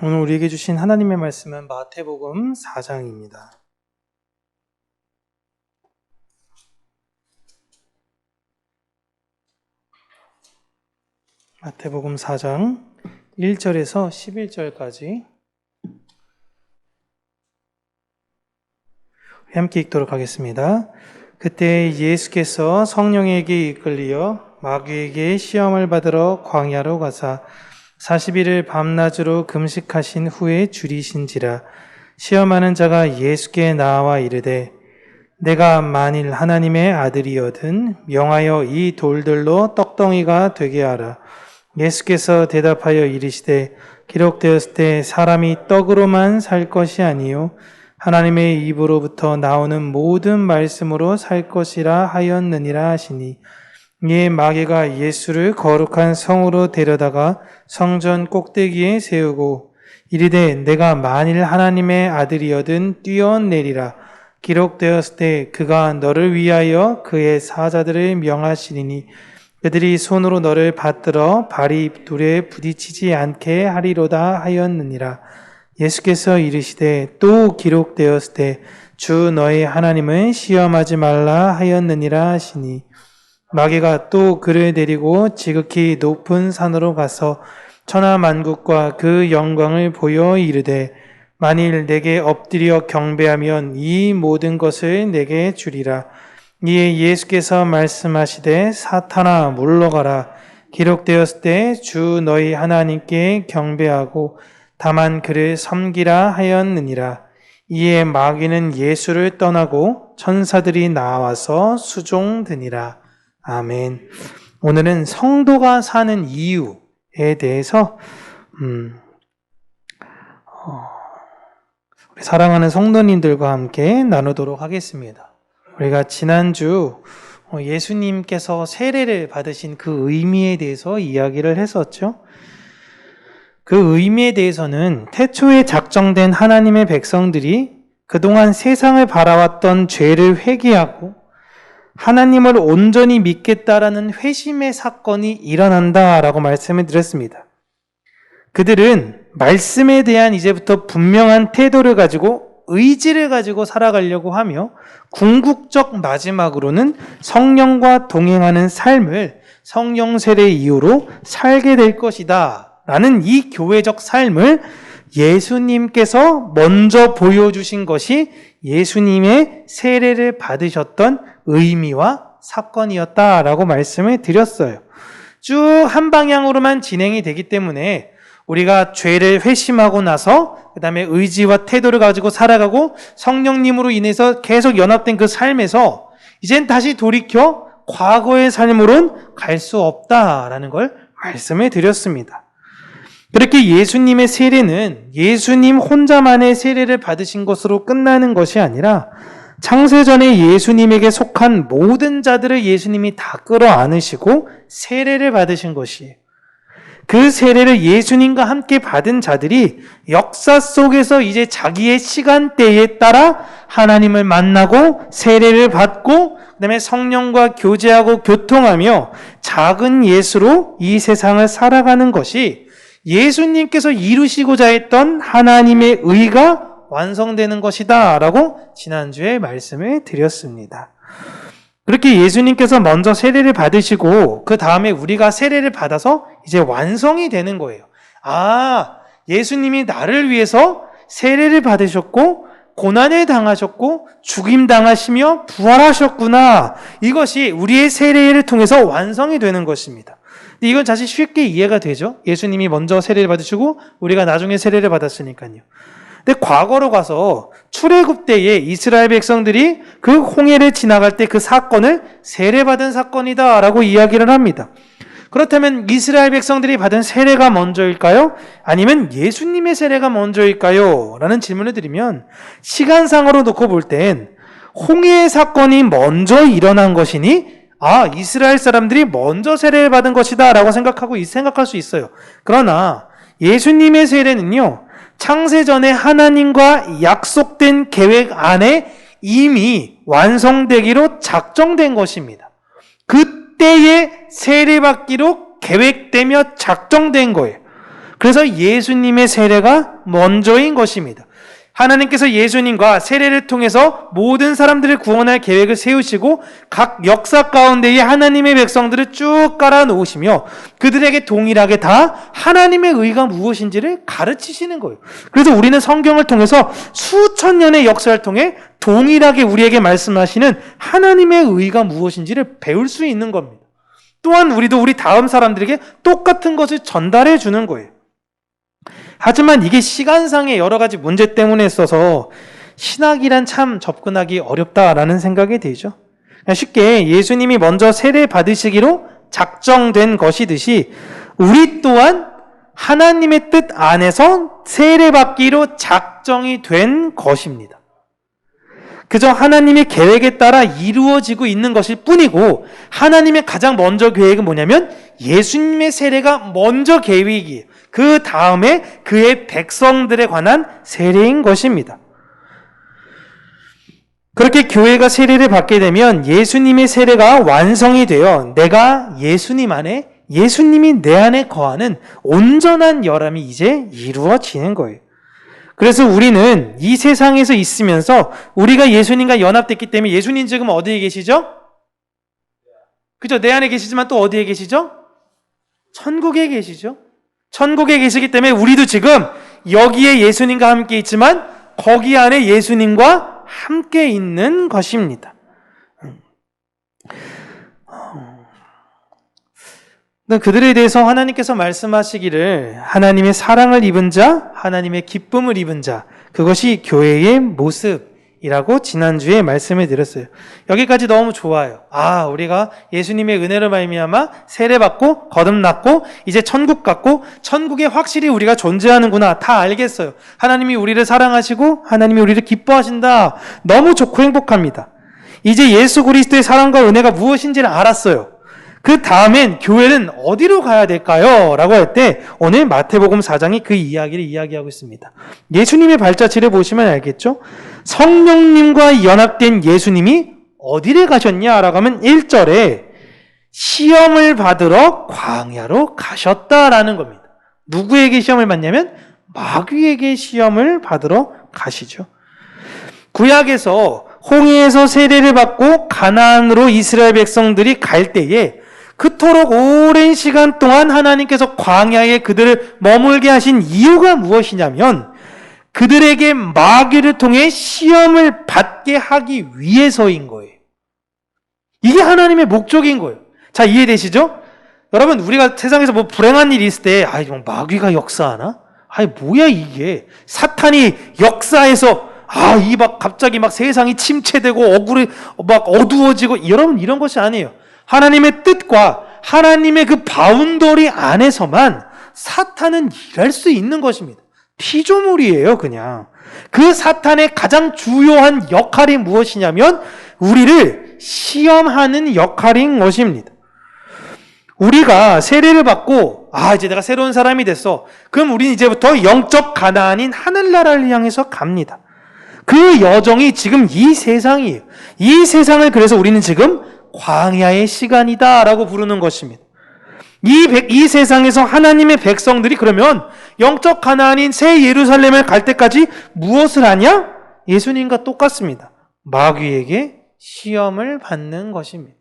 오늘 우리에게 주신 하나님의 말씀은 마태복음 4장입니다. 마태복음 4장 1절에서 11절까지 함께 읽도록 하겠습니다. 그때 예수께서 성령에게 이끌리어 마귀에게 시험을 받으러 광야로 가사 40일을 밤낮으로 금식하신 후에 줄이신지라. 시험하는 자가 예수께 나와 이르되 내가 만일 하나님의 아들이거든 명하여 이 돌들로 떡덩이가 되게 하라. 예수께서 대답하여 이르시되 기록되었을 때 사람이 떡으로만 살 것이 아니요 하나님의 입으로부터 나오는 모든 말씀으로 살 것이라 하였느니라 하시니, 이에 마귀가 예수를 거룩한 성으로 데려다가 성전 꼭대기에 세우고 이르되 내가 만일 하나님의 아들이거든 뛰어내리라. 기록되었을 때 그가 너를 위하여 그의 사자들을 명하시리니 그들이 손으로 너를 받들어 발이 돌에 부딪히지 않게 하리로다 하였느니라. 예수께서 이르시되 또 기록되었을 때 주 너의 하나님을 시험하지 말라 하였느니라 하시니, 마귀가 또 그를 데리고 지극히 높은 산으로 가서 천하만국과 그 영광을 보여 이르되 만일 내게 엎드려 경배하면 이 모든 것을 내게 주리라. 이에 예수께서 말씀하시되 사탄아 물러가라. 기록되었을 때 주 너희 하나님께 경배하고 다만 그를 섬기라 하였느니라. 이에 마귀는 예수를 떠나고 천사들이 나와서 수종드니라. 아멘. 오늘은 성도가 사는 이유에 대해서 우리 사랑하는 성도님들과 함께 나누도록 하겠습니다. 우리가 지난주 예수님께서 세례를 받으신 그 의미에 대해서 이야기를 했었죠. 그 의미에 대해서는 태초에 작정된 하나님의 백성들이 그동안 세상을 바라왔던 죄를 회개하고 하나님을 온전히 믿겠다라는 회심의 사건이 일어난다라고 말씀을 드렸습니다. 그들은 말씀에 대한 이제부터 분명한 태도를 가지고 의지를 가지고 살아가려고 하며 궁극적 마지막으로는 성령과 동행하는 삶을 성령 세례 이후로 살게 될 것이다 라는 이 교회적 삶을 예수님께서 먼저 보여주신 것이 예수님의 세례를 받으셨던 의미와 사건이었다라고 말씀을 드렸어요. 쭉 한 방향으로만 진행이 되기 때문에 우리가 죄를 회심하고 나서 그 다음에 의지와 태도를 가지고 살아가고 성령님으로 인해서 계속 연합된 그 삶에서 이젠 다시 돌이켜 과거의 삶으론 갈 수 없다라는 걸 말씀을 드렸습니다. 그렇게 예수님의 세례는 예수님 혼자만의 세례를 받으신 것으로 끝나는 것이 아니라 창세전에 예수님에게 속한 모든 자들을 예수님이 다 끌어안으시고 세례를 받으신 것이에요. 그 세례를 예수님과 함께 받은 자들이 역사 속에서 이제 자기의 시간대에 따라 하나님을 만나고 세례를 받고 그다음에 성령과 교제하고 교통하며 작은 예수로 이 세상을 살아가는 것이 예수님께서 이루시고자 했던 하나님의 의가 완성되는 것이다 라고 지난주에 말씀을 드렸습니다. 그렇게 예수님께서 먼저 세례를 받으시고 그 다음에 우리가 세례를 받아서 이제 완성이 되는 거예요. 아, 예수님이 나를 위해서 세례를 받으셨고 고난을 당하셨고 죽임 당하시며 부활하셨구나. 이것이 우리의 세례를 통해서 완성이 되는 것입니다. 근데 이건 사실 쉽게 이해가 되죠. 예수님이 먼저 세례를 받으시고 우리가 나중에 세례를 받았으니까요. 근데 과거로 가서 출애굽 때에 이스라엘 백성들이 그 홍해를 지나갈 때 그 사건을 세례받은 사건이다라고 이야기를 합니다. 그렇다면 이스라엘 백성들이 받은 세례가 먼저일까요? 아니면 예수님의 세례가 먼저일까요? 라는 질문을 드리면 시간상으로 놓고 볼 땐 홍해의 사건이 먼저 일어난 것이니 이스라엘 사람들이 먼저 세례를 받은 것이다 라고 생각할 수 있어요. 그러나 예수님의 세례는요, 창세전에 하나님과 약속된 계획 안에 이미 완성되기로 작정된 것입니다. 그때에 세례받기로 계획되며 작정된 거예요. 그래서 예수님의 세례가 먼저인 것입니다. 하나님께서 예수님과 세례를 통해서 모든 사람들을 구원할 계획을 세우시고 각 역사 가운데에 하나님의 백성들을 쭉 깔아놓으시며 그들에게 동일하게 다 하나님의 의가 무엇인지를 가르치시는 거예요. 그래서 우리는 성경을 통해서 수천 년의 역사를 통해 동일하게 우리에게 말씀하시는 하나님의 의가 무엇인지를 배울 수 있는 겁니다. 또한 우리도 우리 다음 사람들에게 똑같은 것을 전달해 주는 거예요. 하지만 이게 시간상의 여러 가지 문제 때문에 있어서 신학이란 참 접근하기 어렵다라는 생각이 들죠. 쉽게 예수님이 먼저 세례 받으시기로 작정된 것이듯이 우리 또한 하나님의 뜻 안에서 세례 받기로 작정이 된 것입니다. 그저 하나님의 계획에 따라 이루어지고 있는 것일 뿐이고 하나님의 가장 먼저 계획은 뭐냐면 예수님의 세례가 먼저 계획이에요. 그 다음에 그의 백성들에 관한 세례인 것입니다. 그렇게 교회가 세례를 받게 되면 예수님의 세례가 완성이 되어 내가 예수님 안에, 예수님이 내 안에 거하는 온전한 열함이 이제 이루어지는 거예요. 그래서 우리는 이 세상에서 있으면서 우리가 예수님과 연합됐기 때문에 예수님 지금 어디에 계시죠? 그죠? 내 안에 계시지만 또 어디에 계시죠? 천국에 계시죠? 천국에 계시기 때문에 우리도 지금 여기에 예수님과 함께 있지만 거기 안에 예수님과 함께 있는 것입니다. 그들에 대해서 하나님께서 말씀하시기를 하나님의 사랑을 입은 자, 하나님의 기쁨을 입은 자, 그것이 교회의 모습이라고 지난주에 말씀을 드렸어요. 여기까지 너무 좋아요. 우리가 예수님의 은혜로 말미암아 세례받고 거듭났고 이제 천국 갔고 천국에 확실히 우리가 존재하는구나 다 알겠어요. 하나님이 우리를 사랑하시고 하나님이 우리를 기뻐하신다. 너무 좋고 행복합니다. 이제 예수 그리스도의 사랑과 은혜가 무엇인지를 알았어요. 그 다음엔 교회는 어디로 가야 될까요? 라고 할 때 오늘 마태복음 4장이 그 이야기를 이야기하고 있습니다. 예수님의 발자취를 보시면 알겠죠? 성령님과 연합된 예수님이 어디를 가셨냐라고 하면 1절에 시험을 받으러 광야로 가셨다라는 겁니다. 누구에게 시험을 받냐면 마귀에게 시험을 받으러 가시죠. 구약에서 홍해에서 세례를 받고 가나안으로 이스라엘 백성들이 갈 때에 그토록 오랜 시간 동안 하나님께서 광야에 그들을 머물게 하신 이유가 무엇이냐면 그들에게 마귀를 통해 시험을 받게 하기 위해서인 거예요. 이게 하나님의 목적인 거예요. 자, 이해되시죠? 여러분, 우리가 세상에서 뭐 불행한 일이 있을 때 마귀가 역사하나? 뭐야 이게. 사탄이 역사해서 갑자기 세상이 침체되고 어두워지고 여러분 이런 것이 아니에요. 하나님의 뜻과 하나님의 그 바운더리 안에서만 사탄은 일할 수 있는 것입니다. 피조물이에요, 그냥. 그 사탄의 가장 주요한 역할이 무엇이냐면 우리를 시험하는 역할인 것입니다. 우리가 세례를 받고 이제 내가 새로운 사람이 됐어. 그럼 우리는 이제부터 영적 가나안인 하늘나라를 향해서 갑니다. 그 여정이 지금 이 세상이에요. 이 세상을 그래서 우리는 지금 광야의 시간이다라고 부르는 것입니다. 이 세상에서 하나님의 백성들이 그러면 영적 가나안인 새 예루살렘을 갈 때까지 무엇을 하냐? 예수님과 똑같습니다. 마귀에게 시험을 받는 것입니다.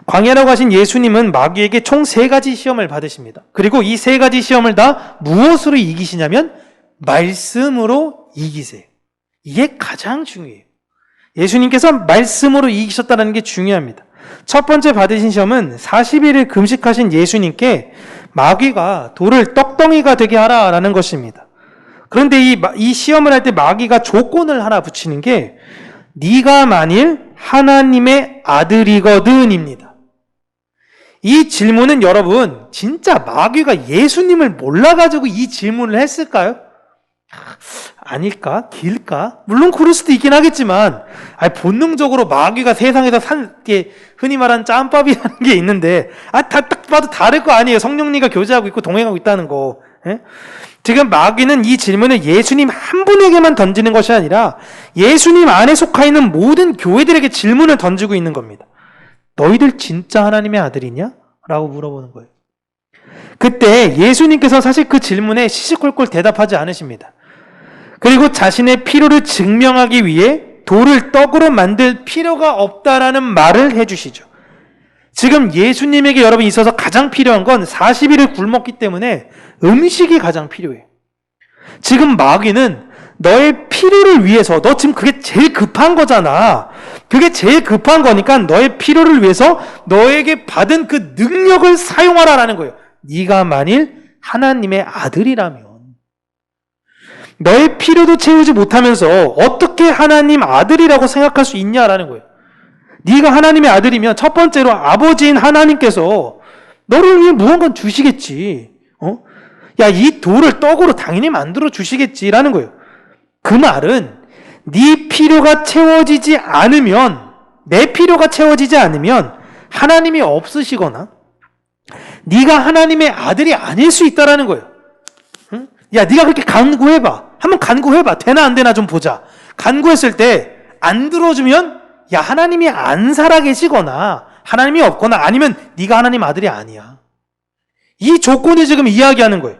광야라고 하신 예수님은 마귀에게 총 3가지 시험을 받으십니다. 그리고 이 3가지 시험을 다 무엇으로 이기시냐면 말씀으로 이기세요. 이게 가장 중요해요. 예수님께서 말씀으로 이기셨다는 게 중요합니다. 첫 번째 받으신 시험은 40일을 금식하신 예수님께 마귀가 돌을 떡덩이가 되게 하라라는 것입니다. 그런데 이 시험을 할 때 마귀가 조건을 하나 붙이는 게 네가 만일 하나님의 아들이거든입니다. 이 질문은 여러분 진짜 마귀가 예수님을 몰라가지고 이 질문을 했을까요? 아닐까? 길까? 물론 그럴 수도 있긴 하겠지만 본능적으로 마귀가 세상에서 흔히 말하는 짬밥이라는 게 있는데 딱 봐도 다를 거 아니에요. 성령님과 교제하고 있고 동행하고 있다는 거. 지금 마귀는 이 질문을 예수님 한 분에게만 던지는 것이 아니라 예수님 안에 속하 있는 모든 교회들에게 질문을 던지고 있는 겁니다. 너희들 진짜 하나님의 아들이냐? 라고 물어보는 거예요. 그때 예수님께서 사실 그 질문에 시시콜콜 대답하지 않으십니다. 그리고 자신의 필요를 증명하기 위해 돌을 떡으로 만들 필요가 없다라는 말을 해주시죠. 지금 예수님에게 여러분 있어서 가장 필요한 건 40일을 굶었기 때문에 음식이 가장 필요해요. 지금 마귀는 너의 필요를 위해서, 너 지금 그게 제일 급한 거잖아. 그게 제일 급한 거니까 너의 필요를 위해서 너에게 받은 그 능력을 사용하라라는 거예요. 네가 만일 하나님의 아들이라면. 너의 필요도 채우지 못하면서 어떻게 하나님 아들이라고 생각할 수 있냐라는 거예요. 네가 하나님의 아들이면 첫 번째로 아버지인 하나님께서 너를 위해 무언가 주시겠지. 야, 이 돌을 떡으로 당연히 만들어 주시겠지라는 거예요. 그 말은 네 필요가 채워지지 않으면, 내 필요가 채워지지 않으면 하나님이 없으시거나 네가 하나님의 아들이 아닐 수 있다라는 거예요. 응? 야, 네가 그렇게 간구해봐. 한번 간구해봐. 되나 안 되나 좀 보자. 간구했을 때 안 들어주면 야, 하나님이 안 살아계시거나 하나님이 없거나 아니면 네가 하나님 아들이 아니야. 이 조건을 지금 이야기하는 거예요.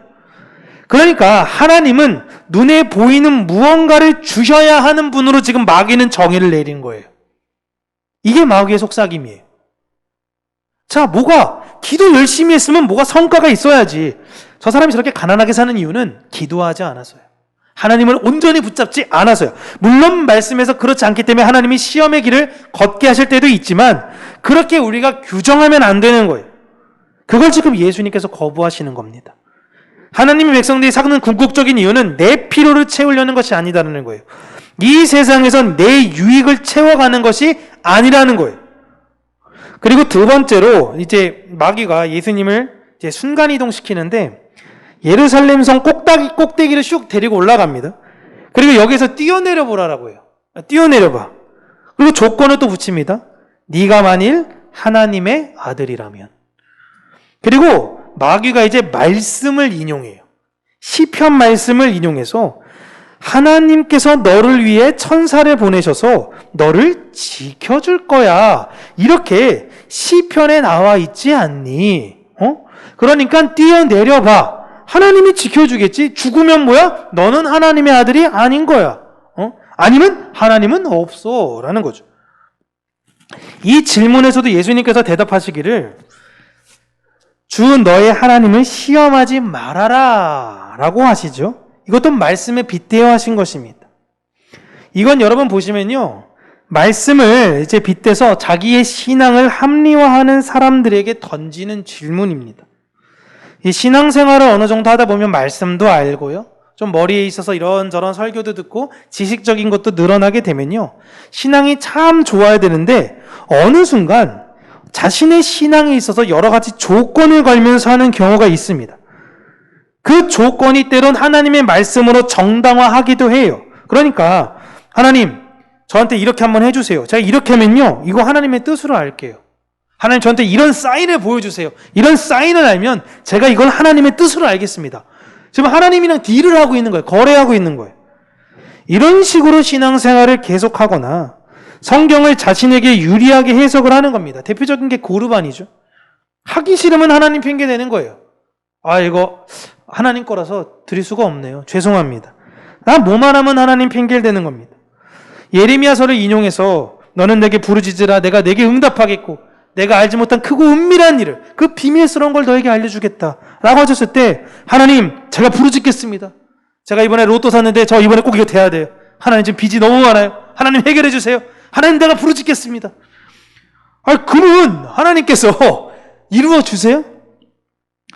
그러니까 하나님은 눈에 보이는 무언가를 주셔야 하는 분으로 지금 마귀는 정의를 내린 거예요. 이게 마귀의 속삭임이에요. 자, 기도 열심히 했으면 뭐가 성과가 있어야지. 저 사람이 저렇게 가난하게 사는 이유는 기도하지 않아서요. 하나님을 온전히 붙잡지 않아서요. 물론 말씀에서 그렇지 않기 때문에 하나님이 시험의 길을 걷게 하실 때도 있지만 그렇게 우리가 규정하면 안 되는 거예요. 그걸 지금 예수님께서 거부하시는 겁니다. 하나님의 백성들이 사는 궁극적인 이유는 내 필요를 채우려는 것이 아니다라는 거예요. 이 세상에선 내 유익을 채워가는 것이 아니라는 거예요. 그리고 두 번째로 이제 마귀가 예수님을 이제 순간이동시키는데 예루살렘 성 꼭대기를 슉 데리고 올라갑니다. 그리고 여기서 뛰어내려 보라라고 해요. 뛰어내려봐. 그리고 조건을 또 붙입니다. 네가 만일 하나님의 아들이라면. 그리고 마귀가 이제 말씀을 인용해요. 시편 말씀을 인용해서 하나님께서 너를 위해 천사를 보내셔서 너를 지켜줄 거야. 이렇게 시편에 나와 있지 않니? 그러니까 뛰어내려봐. 하나님이 지켜주겠지. 죽으면 뭐야? 너는 하나님의 아들이 아닌 거야. 아니면 하나님은 없어. 라는 거죠. 이 질문에서도 예수님께서 대답하시기를 주 너의 하나님을 시험하지 말아라 라고 하시죠. 이것도 말씀에 빗대어 하신 것입니다. 이건 여러분 보시면요. 말씀을 이제 빗대서 자기의 신앙을 합리화하는 사람들에게 던지는 질문입니다. 이 신앙생활을 어느 정도 하다 보면 말씀도 알고요. 좀 머리에 있어서 이런저런 설교도 듣고 지식적인 것도 늘어나게 되면요. 신앙이 참 좋아야 되는데 어느 순간 자신의 신앙에 있어서 여러 가지 조건을 걸면서 하는 경우가 있습니다. 그 조건이 때론 하나님의 말씀으로 정당화하기도 해요. 그러니까 하나님 저한테 이렇게 한번 해주세요. 제가 이렇게 하면요. 이거 하나님의 뜻으로 알게요. 하나님 저한테 이런 사인을 보여주세요. 이런 사인을 알면 제가 이걸 하나님의 뜻으로 알겠습니다. 지금 하나님이랑 딜을 하고 있는 거예요. 거래하고 있는 거예요. 이런 식으로 신앙생활을 계속하거나 성경을 자신에게 유리하게 해석을 하는 겁니다. 대표적인 게 고르반이죠. 하기 싫으면 하나님 핑계 대는 거예요. 아, 이거 하나님 거라서 드릴 수가 없네요. 죄송합니다. 나 뭐만 하면 하나님 핑계를 대는 겁니다. 예레미야서를 인용해서 너는 내게 부르짖으라 내가 내게 응답하겠고 내가 알지 못한 크고 은밀한 일을 그 비밀스러운 걸 너에게 알려주겠다 라고 하셨을 때 하나님 제가 부르짖겠습니다. 제가 이번에 로또 샀는데 저 이번에 꼭 이거 돼야 돼요. 하나님 지금 빚이 너무 많아요. 하나님 해결해 주세요. 하나님 내가 부르짖겠습니다. 그러면 하나님께서 이루어 주세요.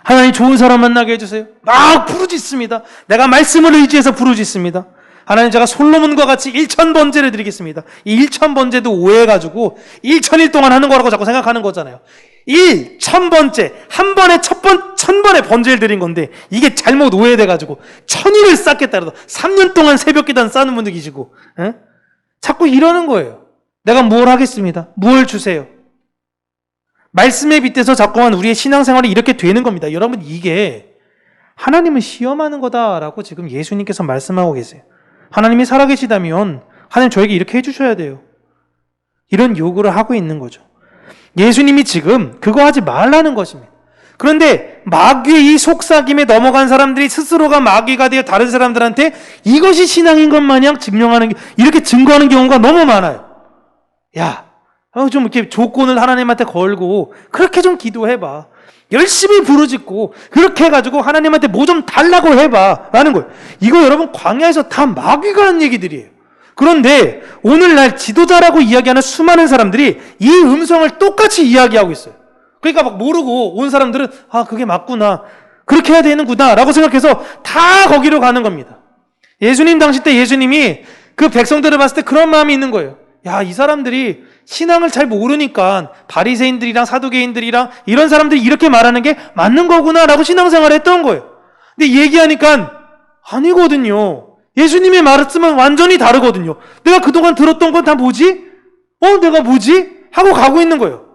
하나님 좋은 사람 만나게 해주세요. 막 부르짖습니다. 내가 말씀을 의지해서 부르짖습니다. 하나님 제가 솔로몬과 같이 1000번제를 드리겠습니다. 이 1000번제도 오해해가지고 1000일 동안 하는 거라고 자꾸 생각하는 거잖아요. 1000번째 한 번에 1000번의 번제를 드린 건데 이게 잘못 오해돼가지고 1000일을 쌓겠다 그래서 3년 동안 새벽기도한 쌓는 분들 계시고 자꾸 이러는 거예요. 내가 뭘 하겠습니다. 뭘 주세요. 말씀에 빗대서 자꾸만 우리의 신앙생활이 이렇게 되는 겁니다. 여러분 이게 하나님을 시험하는 거다라고 지금 예수님께서 말씀하고 계세요. 하나님이 살아계시다면 하나님 저에게 이렇게 해주셔야 돼요. 이런 요구를 하고 있는 거죠. 예수님이 지금 그거 하지 말라는 것입니다. 그런데 마귀의 이 속삭임에 넘어간 사람들이 스스로가 마귀가 되어 다른 사람들한테 이것이 신앙인 것 마냥 이렇게 증거하는 경우가 너무 많아요. 야, 좀 이렇게 조건을 하나님한테 걸고 그렇게 좀 기도해봐. 열심히 부르짖고 그렇게 해가지고 하나님한테 뭐 좀 달라고 해봐 라는 거예요. 이거 여러분 광야에서 다 마귀가 하는 얘기들이에요. 그런데 오늘날 지도자라고 이야기하는 수많은 사람들이 이 음성을 똑같이 이야기하고 있어요. 그러니까 막 모르고 온 사람들은 그게 맞구나, 그렇게 해야 되는구나 라고 생각해서 다 거기로 가는 겁니다. 예수님 당시 때 예수님이 그 백성들을 봤을 때 그런 마음이 있는 거예요. 야, 이 사람들이 신앙을 잘 모르니까 바리새인들이랑 사두개인들이랑 이런 사람들이 이렇게 말하는 게 맞는 거구나라고 신앙생활을 했던 거예요. 근데 얘기하니까 아니거든요. 예수님의 말씀은 완전히 다르거든요. 내가 그동안 들었던 건 다 뭐지? 내가 뭐지? 하고 가고 있는 거예요.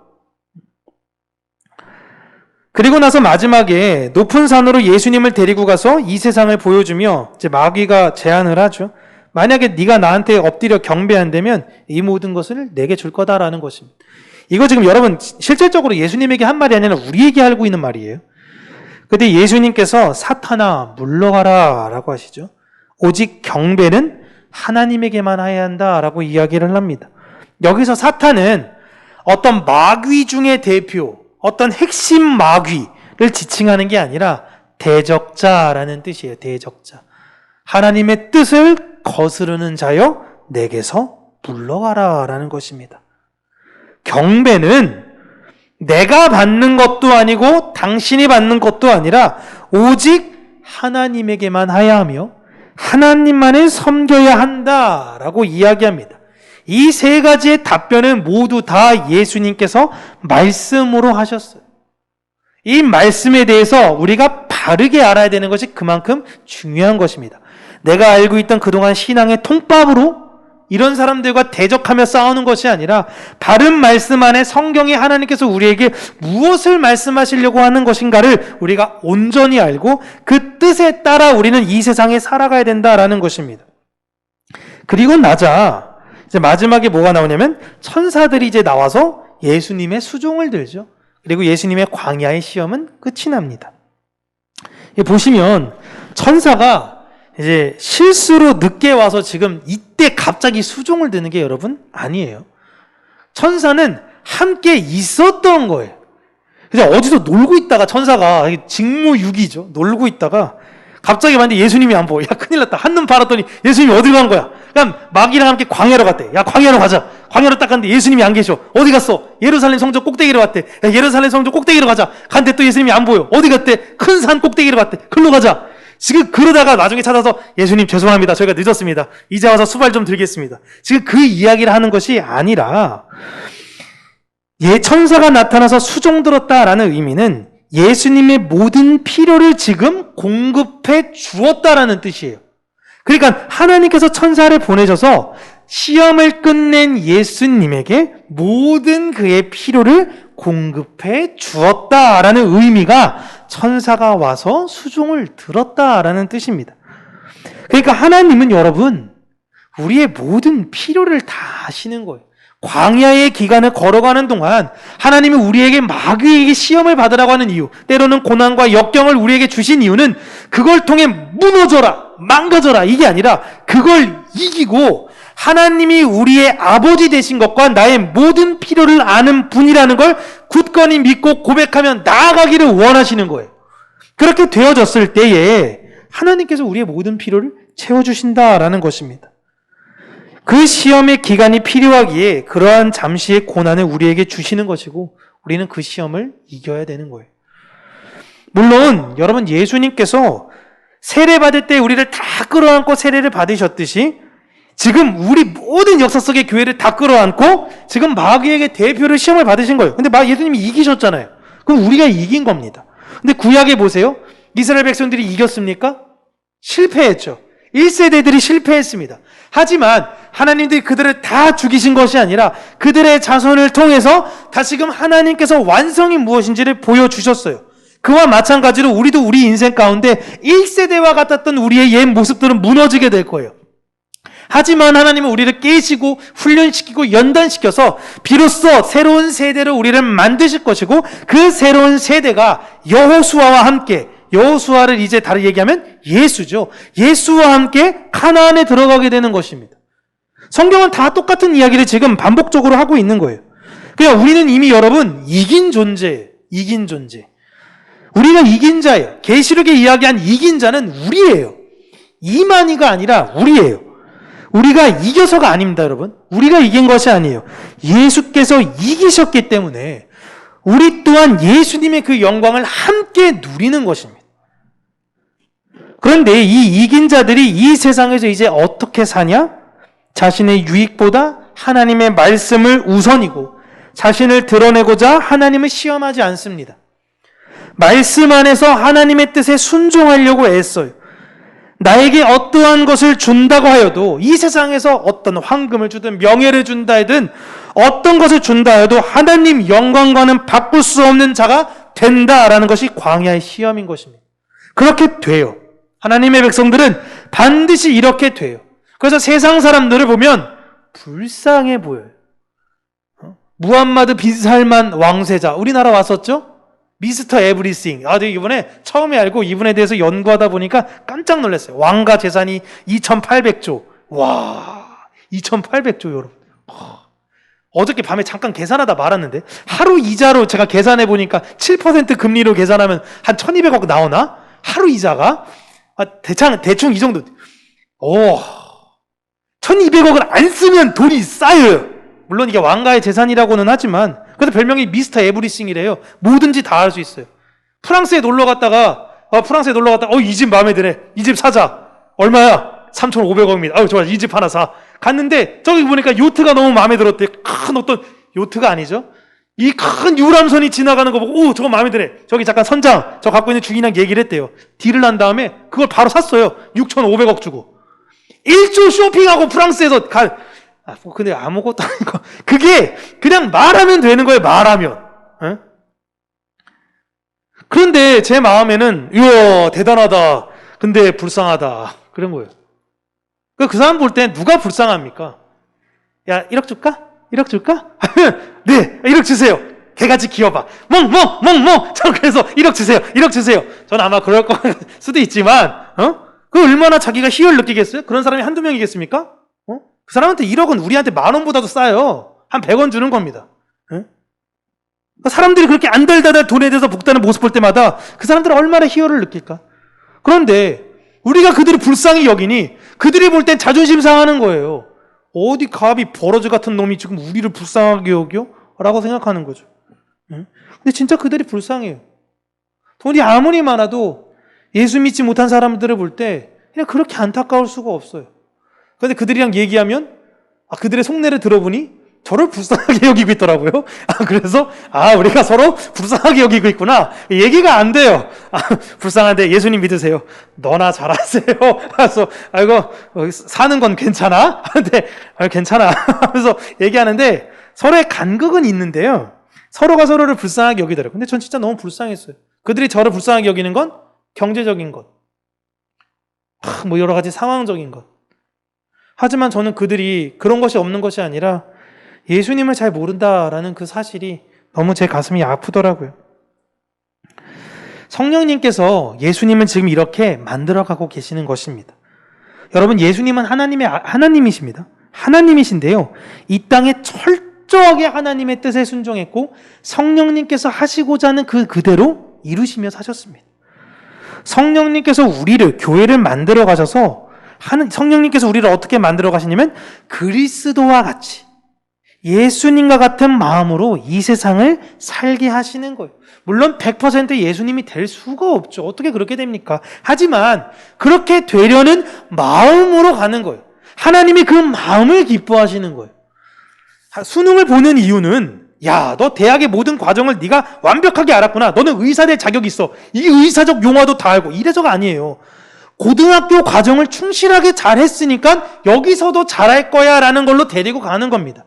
그리고 나서 마지막에 높은 산으로 예수님을 데리고 가서 이 세상을 보여주며 이제 마귀가 제안을 하죠. 만약에 네가 나한테 엎드려 경배한다면 이 모든 것을 내게 줄 거다라는 것입니다. 이거 지금 여러분 실질적으로 예수님에게 한 말이 아니라 우리에게 하고 있는 말이에요. 근데 예수님께서 사탄아 물러가라 라고 하시죠. 오직 경배는 하나님에게만 해야 한다라고 이야기를 합니다. 여기서 사탄은 어떤 마귀 중의 대표, 어떤 핵심 마귀를 지칭하는 게 아니라 대적자라는 뜻이에요. 대적자. 하나님의 뜻을 거스르는 자여 내게서 물러가라 라는 것입니다. 경배는 내가 받는 것도 아니고 당신이 받는 것도 아니라 오직 하나님에게만 하야 하며 하나님만을 섬겨야 한다라고 이야기합니다. 이 세 가지의 답변은 모두 다 예수님께서 말씀으로 하셨어요. 이 말씀에 대해서 우리가 바르게 알아야 되는 것이 그만큼 중요한 것입니다. 내가 알고 있던 그동안 신앙의 통밥으로 이런 사람들과 대적하며 싸우는 것이 아니라 바른 말씀 안에 성경이 하나님께서 우리에게 무엇을 말씀하시려고 하는 것인가를 우리가 온전히 알고 그 뜻에 따라 우리는 이 세상에 살아가야 된다라는 것입니다. 그리고 나자 이제 마지막에 뭐가 나오냐면 천사들이 이제 나와서 예수님의 수종을 들죠. 그리고 예수님의 광야의 시험은 끝이 납니다. 보시면 천사가 이제 실수로 늦게 와서 지금 이때 갑자기 수종을 드는 게 여러분 아니에요. 천사는 함께 있었던 거예요. 그래서 어디서 놀고 있다가 천사가 직무유기죠. 놀고 있다가 갑자기 봤는데 예수님이 안 보여. 야, 큰일 났다. 한눈 팔았더니 예수님이 어디 간 거야? 그냥 마귀랑 함께 광야로 갔대. 야, 광야로 가자. 광야로 딱 갔는데 예수님이 안 계셔. 어디 갔어? 예루살렘 성전 꼭대기로 갔대. 야, 예루살렘 성전 꼭대기로 가자. 갔는데 또 예수님이 안 보여. 어디 갔대? 큰 산 꼭대기로 갔대. 글로 가자. 지금 그러다가 나중에 찾아서 예수님 죄송합니다. 저희가 늦었습니다. 이제 와서 수발 좀 들겠습니다. 지금 그 이야기를 하는 것이 아니라 천사가 나타나서 수종 들었다라는 의미는 예수님의 모든 필요를 지금 공급해 주었다라는 뜻이에요. 그러니까 하나님께서 천사를 보내셔서 시험을 끝낸 예수님에게 모든 그의 필요를 공급해 주었다라는 의미가 천사가 와서 수종을 들었다라는 뜻입니다. 그러니까 하나님은 여러분 우리의 모든 필요를 다 아시는 거예요. 광야의 기간을 걸어가는 동안 하나님이 우리에게 마귀에게 시험을 받으라고 하는 이유, 때로는 고난과 역경을 우리에게 주신 이유는 그걸 통해 무너져라, 망가져라 이게 아니라 그걸 이기고 하나님이 우리의 아버지 되신 것과 나의 모든 필요를 아는 분이라는 걸 굳건히 믿고 고백하며 나아가기를 원하시는 거예요. 그렇게 되어졌을 때에 하나님께서 우리의 모든 필요를 채워주신다라는 것입니다. 그 시험의 기간이 필요하기에 그러한 잠시의 고난을 우리에게 주시는 것이고 우리는 그 시험을 이겨야 되는 거예요. 물론 여러분 예수님께서 세례 받을 때 우리를 다 끌어안고 세례를 받으셨듯이 지금 우리 모든 역사 속의 교회를 다 끌어안고 지금 마귀에게 대표를 시험을 받으신 거예요. 근데 예수님이 이기셨잖아요. 그럼 우리가 이긴 겁니다. 근데 구약에 보세요. 이스라엘 백성들이 이겼습니까? 실패했죠. 1세대들이 실패했습니다. 하지만 하나님들이 그들을 다 죽이신 것이 아니라 그들의 자손을 통해서 다시금 하나님께서 완성이 무엇인지를 보여주셨어요. 그와 마찬가지로 우리도 우리 인생 가운데 1세대와 같았던 우리의 옛 모습들은 무너지게 될 거예요. 하지만 하나님은 우리를 깨시고 훈련시키고 연단시켜서 비로소 새로운 세대로 우리를 만드실 것이고 그 새로운 세대가 여호수아와 함께, 여호수아를 이제 다르게 얘기하면 예수죠. 예수와 함께 가나안에 들어가게 되는 것입니다. 성경은 다 똑같은 이야기를 지금 반복적으로 하고 있는 거예요. 그냥 우리는 이미 여러분 이긴 존재예요. 이긴 존재. 우리가 이긴 자예요. 계시록에 이야기한 이긴 자는 우리예요. 이만희가 아니라 우리예요. 우리가 이겨서가 아닙니다, 여러분. 우리가 이긴 것이 아니에요. 예수께서 이기셨기 때문에 우리 또한 예수님의 그 영광을 함께 누리는 것입니다. 그런데 이 이긴 자들이 이 세상에서 이제 어떻게 사냐? 자신의 유익보다 하나님의 말씀을 우선이고 자신을 드러내고자 하나님을 시험하지 않습니다. 말씀 안에서 하나님의 뜻에 순종하려고 애써요. 나에게 어떠한 것을 준다고 하여도 이 세상에서 어떤 황금을 주든 명예를 준다 하든 어떤 것을 준다 하여도 하나님 영광과는 바꿀 수 없는 자가 된다라는 것이 광야의 시험인 것입니다. 그렇게 돼요. 하나님의 백성들은 반드시 이렇게 돼요. 그래서 세상 사람들을 보면 불쌍해 보여요. 무함마드 빈 살만 왕세자, 우리나라 왔었죠? 미스터 에브리싱. 이번에 처음에 알고 이분에 대해서 연구하다 보니까 깜짝 놀랐어요. 왕가 재산이 2,800조. 와, 2,800조 여러분. 어저께 밤에 잠깐 계산하다 말았는데 하루 이자로 제가 계산해 보니까 7% 금리로 계산하면 한 1,200억 나오나? 하루 이자가? 대충 이 정도. 1,200억을 안 쓰면 돈이 쌓여요. 물론 이게 왕가의 재산이라고는 하지만 그래서 별명이 미스터 에브리싱이래요. 뭐든지 다 할 수 있어요. 프랑스에 놀러 갔다가 이 집 마음에 드네. 이 집 사자. 얼마야? 3,500억입니다. 좋아. 이 집 하나 사. 갔는데 저기 보니까 요트가 너무 마음에 들었대. 큰 어떤 요트가 아니죠. 이 큰 유람선이 지나가는 거 보고 저거 마음에 드네. 저기 잠깐 선장 저 갖고 있는 주인이랑 얘기를 했대요. 딜을 한 다음에 그걸 바로 샀어요. 6,500억 주고. 1조 쇼핑하고 프랑스에서 근데 아무것도 아니고 그게 그냥 말하면 되는 거예요. 말하면. 에? 그런데 제 마음에는 이야 대단하다. 근데 불쌍하다. 그런 거예요. 그 사람 볼 때 누가 불쌍합니까? 야 1억 줄까? 1억 줄까? 네 1억 주세요. 개같이 기어봐. 멍. 그래서 1억 주세요. 1억 주세요. 저는 아마 그럴 거 수도 있지만 그 얼마나 자기가 희열 느끼겠어요? 그런 사람이 한두 명이겠습니까? 그 사람한테 1억은 우리한테 10,000원보다도 싸요. 한 100원 주는 겁니다. 사람들이 그렇게 안달달달 돈에 대해서 북다는 모습 볼 때마다 그 사람들은 얼마나 희열을 느낄까? 그런데 우리가 그들을 불쌍히 여기니 그들이 볼 땐 자존심 상하는 거예요. 어디 갑이 버러지 같은 놈이 지금 우리를 불쌍하게 여겨? 라고 생각하는 거죠. 근데 진짜 그들이 불쌍해요. 돈이 아무리 많아도 예수 믿지 못한 사람들을 볼 때 그냥 그렇게 안타까울 수가 없어요. 그런데 그들이랑 얘기하면 그들의 속내를 들어보니 저를 불쌍하게 여기고 있더라고요. 그래서 우리가 서로 불쌍하게 여기고 있구나. 얘기가 안 돼요. 불쌍한데 예수님 믿으세요. 너나 잘하세요. 그래서 사는 건 괜찮아? 근데 괜찮아. 하면서 얘기하는데 서로의 간극은 있는데요. 서로가 서로를 불쌍하게 여기더라고요. 근데 전 진짜 너무 불쌍했어요. 그들이 저를 불쌍하게 여기는 건 경제적인 것, 여러 가지 상황적인 것. 하지만 저는 그들이 그런 것이 없는 것이 아니라 예수님을 잘 모른다라는 그 사실이 너무 제 가슴이 아프더라고요. 성령님께서 예수님은 지금 이렇게 만들어가고 계시는 것입니다. 여러분, 예수님은 하나님이십니다. 하나님이신데요. 이 땅에 철저하게 하나님의 뜻에 순종했고 성령님께서 하시고자 하는 그대로 이루시며 사셨습니다. 성령님께서 교회를 만들어 가셔서 성령님께서 우리를 어떻게 만들어 가시냐면 그리스도와 같이 예수님과 같은 마음으로 이 세상을 살게 하시는 거예요. 물론 100% 예수님이 될 수가 없죠. 어떻게 그렇게 됩니까? 하지만 그렇게 되려는 마음으로 가는 거예요. 하나님이 그 마음을 기뻐하시는 거예요. 수능을 보는 이유는 너 대학의 모든 과정을 네가 완벽하게 알았구나. 너는 의사 될 자격이 있어. 이 의사적 용어도 다 알고. 이래서가 아니에요. 고등학교 과정을 충실하게 잘했으니까 여기서도 잘할 거야 라는 걸로 데리고 가는 겁니다.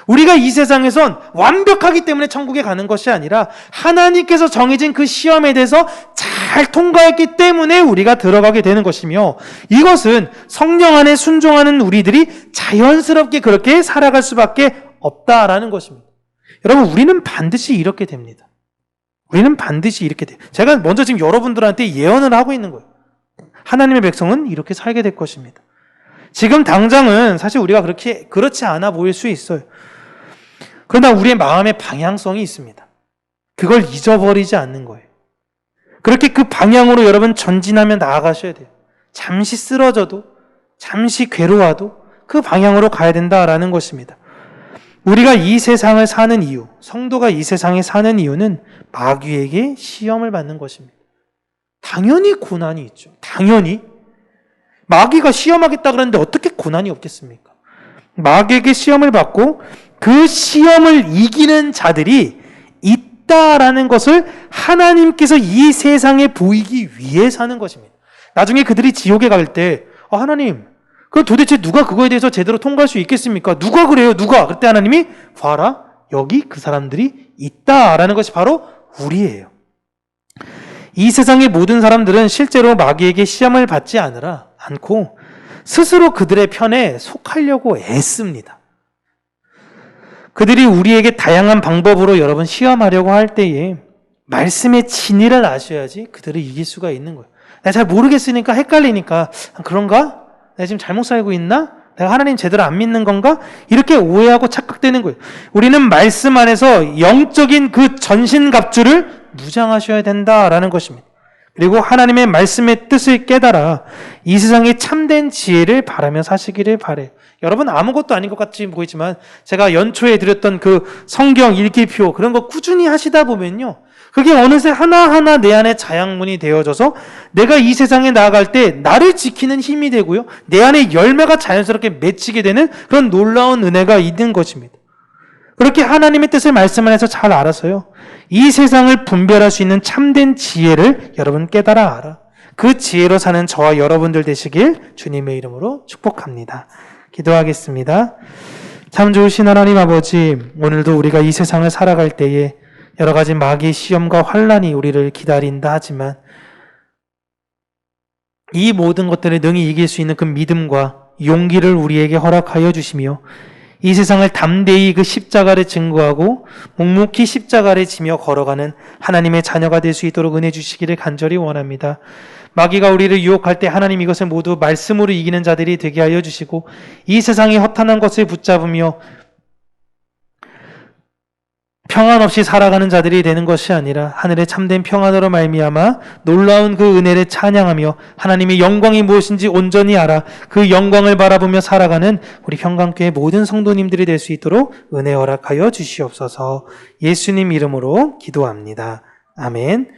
우리가 이 세상에선 완벽하기 때문에 천국에 가는 것이 아니라 하나님께서 정해진 그 시험에 대해서 잘 통과했기 때문에 우리가 들어가게 되는 것이며, 이것은 성령 안에 순종하는 우리들이 자연스럽게 그렇게 살아갈 수밖에 없다라는 것입니다. 여러분, 우리는 반드시 이렇게 됩니다. 우리는 반드시 이렇게 돼요. 제가 먼저 지금 여러분들한테 예언을 하고 있는 거예요. 하나님의 백성은 이렇게 살게 될 것입니다. 지금 당장은 사실 우리가 그렇지 않아 보일 수 있어요. 그러나 우리의 마음의 방향성이 있습니다. 그걸 잊어버리지 않는 거예요. 그렇게 그 방향으로 여러분 전진하며 나아가셔야 돼요. 잠시 쓰러져도, 잠시 괴로워도 그 방향으로 가야 된다라는 것입니다. 우리가 이 세상을 사는 이유, 성도가 이 세상에 사는 이유는 마귀에게 시험을 받는 것입니다. 당연히 고난이 있죠. 당연히. 마귀가 시험하겠다 그러는데 어떻게 고난이 없겠습니까? 마귀에게 시험을 받고 그 시험을 이기는 자들이 있다라는 것을 하나님께서 이 세상에 보이기 위해서 하는 것입니다. 나중에 그들이 지옥에 갈 때, 하나님, 그 도대체 누가 그거에 대해서 제대로 통과할 수 있겠습니까? 누가 그래요? 누가? 그때 하나님이 봐라, 여기 그 사람들이 있다라는 것이 바로 우리예요. 이 세상의 모든 사람들은 실제로 마귀에게 시험을 받지 않고 스스로 그들의 편에 속하려고 애씁니다. 그들이 우리에게 다양한 방법으로 여러분 시험하려고 할 때에 말씀의 진리를 아셔야지 그들을 이길 수가 있는 거예요. 내가 잘 모르겠으니까 헷갈리니까 그런가? 내가 지금 잘못 살고 있나? 내가 하나님 제대로 안 믿는 건가? 이렇게 오해하고 착각되는 거예요. 우리는 말씀 안에서 영적인 그 전신갑주를 무장하셔야 된다라는 것입니다. 그리고 하나님의 말씀의 뜻을 깨달아 이 세상의 참된 지혜를 바라며 사시기를 바래요. 여러분, 아무것도 아닌 것 같이 보이지만 제가 연초에 드렸던 그 성경 읽기표 그런 거 꾸준히 하시다 보면요, 그게 어느새 하나하나 내 안에 자양문이 되어져서 내가 이 세상에 나아갈 때 나를 지키는 힘이 되고요, 내 안에 열매가 자연스럽게 맺히게 되는 그런 놀라운 은혜가 있는 것입니다. 그렇게 하나님의 뜻을 말씀 안에서 잘 알아서요, 이 세상을 분별할 수 있는 참된 지혜를 여러분 깨달아 알아. 그 지혜로 사는 저와 여러분들 되시길 주님의 이름으로 축복합니다. 기도하겠습니다. 참 좋으신 하나님 아버지, 오늘도 우리가 이 세상을 살아갈 때에 여러 가지 마귀의 시험과 환난이 우리를 기다린다 하지만 이 모든 것들을 능히 이길 수 있는 그 믿음과 용기를 우리에게 허락하여 주시며 이 세상을 담대히 그 십자가를 증거하고 묵묵히 십자가를 지며 걸어가는 하나님의 자녀가 될 수 있도록 은혜 주시기를 간절히 원합니다. 마귀가 우리를 유혹할 때 하나님 이것을 모두 말씀으로 이기는 자들이 되게 하여 주시고 이 세상의 허탄한 것을 붙잡으며 평안 없이 살아가는 자들이 되는 것이 아니라 하늘의 참된 평안으로 말미암아 놀라운 그 은혜를 찬양하며 하나님의 영광이 무엇인지 온전히 알아 그 영광을 바라보며 살아가는 우리 평강교회 모든 성도님들이 될 수 있도록 은혜 허락하여 주시옵소서. 예수님 이름으로 기도합니다. 아멘.